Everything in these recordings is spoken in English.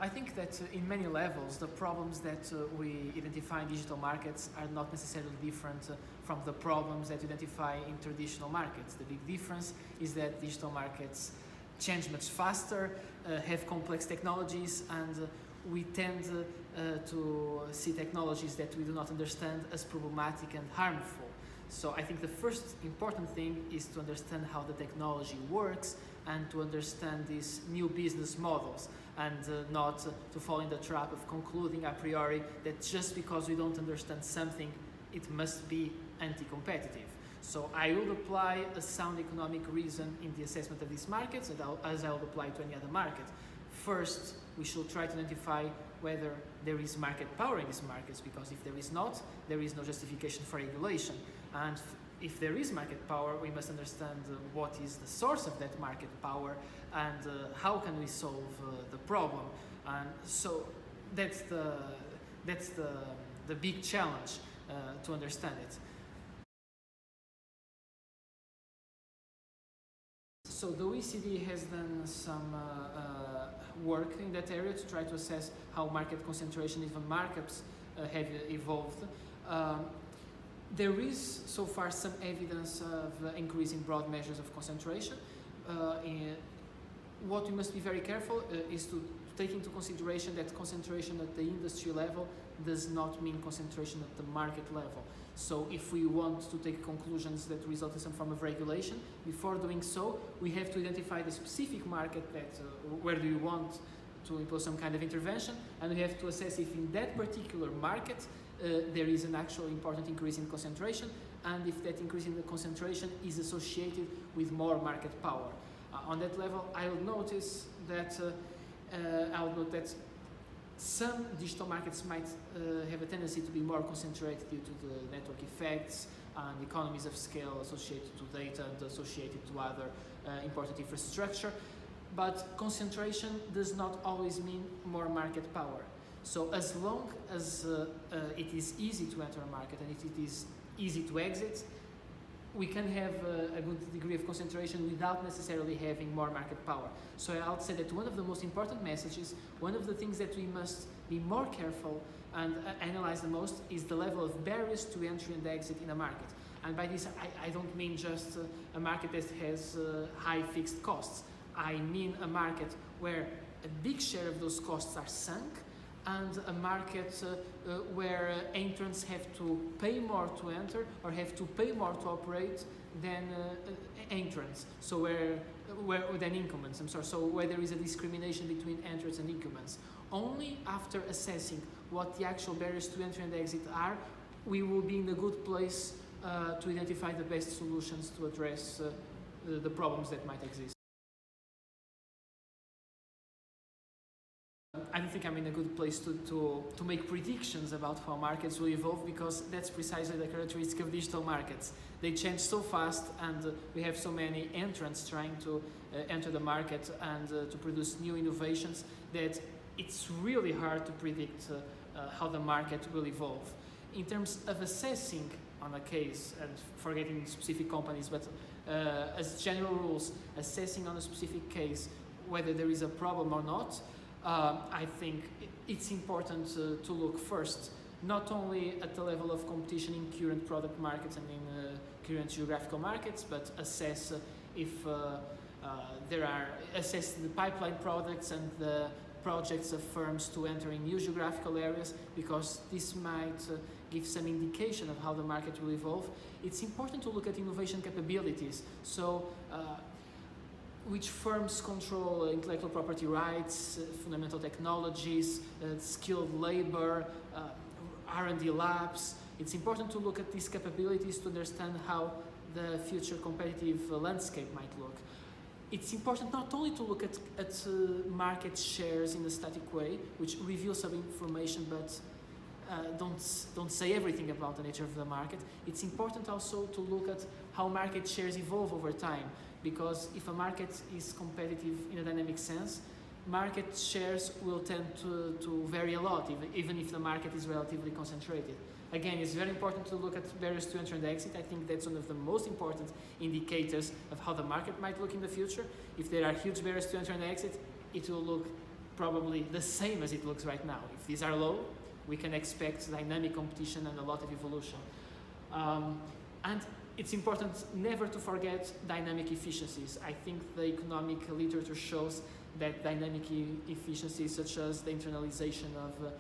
I think that in many levels, the problems that we identify in digital markets are not necessarily different from the problems that we identify in traditional markets. The big difference is that digital markets change much faster, have complex technologies, and we tend to see technologies that we do not understand as problematic and harmful. So I think the first important thing is to understand how the technology works and to understand these new business models, and not to fall in the trap of concluding a priori that just because we don't understand something, it must be anti-competitive. So I will apply a sound economic reason in the assessment of these markets, as I would apply to any other market. First, we should try to identify whether there is market power in these markets, because if there is not, there is no justification for regulation. And if there is market power, we must understand what is the source of that market power and how can we solve the problem. And so that's the big challenge to understand it. So the OECD has done some work in that area to try to assess how market concentration, even markups, have evolved. There is so far some evidence of increasing broad measures of concentration. What we must be very careful is to take into consideration that concentration at the industry level does not mean concentration at the market level. So if we want to take conclusions that result in some form of regulation, before doing so, we have to identify the specific market that where do we want to impose some kind of intervention, and we have to assess if in that particular market there is an actual important increase in concentration, and if that increase in the concentration is associated with more market power. On that level, I would note that some digital markets might have a tendency to be more concentrated due to the network effects and economies of scale associated to data and associated to other important infrastructure. But concentration does not always mean more market power. So as long as it is easy to enter a market and it is easy to exit, we can have a good degree of concentration without necessarily having more market power. So I would say that one of the most important messages, one of the things that we must be more careful and analyze the most, is the level of barriers to entry and exit in a market. And by this, I don't mean just a market that has high fixed costs. I mean a market where a big share of those costs are sunk, and a market where entrants have to pay more to enter or have to pay more to operate than entrants. So than incumbents. I'm sorry. So where there is a discrimination between entrants and incumbents. Only after assessing what the actual barriers to entry and exit are, we will be in a good place to identify the best solutions to address the problems that might exist. I don't think I'm in a good place to make predictions about how markets will evolve, because that's precisely the characteristic of digital markets. They change so fast, and we have so many entrants trying to enter the market and to produce new innovations that it's really hard to predict how the market will evolve. In terms of assessing on a case, and forgetting specific companies, but as general rules, assessing on a specific case whether there is a problem or not, I think it's important to look first, not only at the level of competition in current product markets and in current geographical markets, but assess if assess the pipeline products and the projects of firms to enter in new geographical areas, because this might give some indication of how the market will evolve. It's important to look at innovation capabilities. So which firms control intellectual property rights, fundamental technologies, skilled labor, R&D labs. It's important to look at these capabilities to understand how the future competitive landscape might look. It's important not only to look at market shares in a static way, which reveal some information but don't say everything about the nature of the market. It's important also to look at how market shares evolve over time, because if a market is competitive in a dynamic sense, market shares will tend to vary a lot, even if the market is relatively concentrated. Again, it's very important to look at barriers to enter and exit. I think that's one of the most important indicators of how the market might look in the future. If there are huge barriers to enter and exit, it will look probably the same as it looks right now. If these are low, we can expect dynamic competition and a lot of evolution. And it's important never to forget dynamic efficiencies. I think the economic literature shows that dynamic efficiencies, such as the internalization of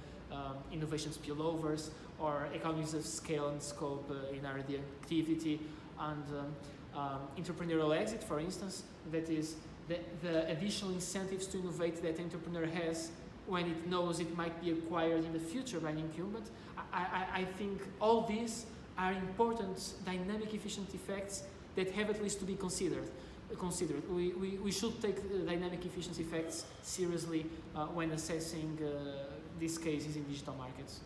innovation spillovers or economies of scale and scope in R&D activity, and entrepreneurial exit, for instance, that is the additional incentives to innovate that the entrepreneur has when it knows it might be acquired in the future by an incumbent. I think all these are important dynamic efficient effects that have at least to be considered. We should take the dynamic efficiency effects seriously when assessing these cases in digital markets.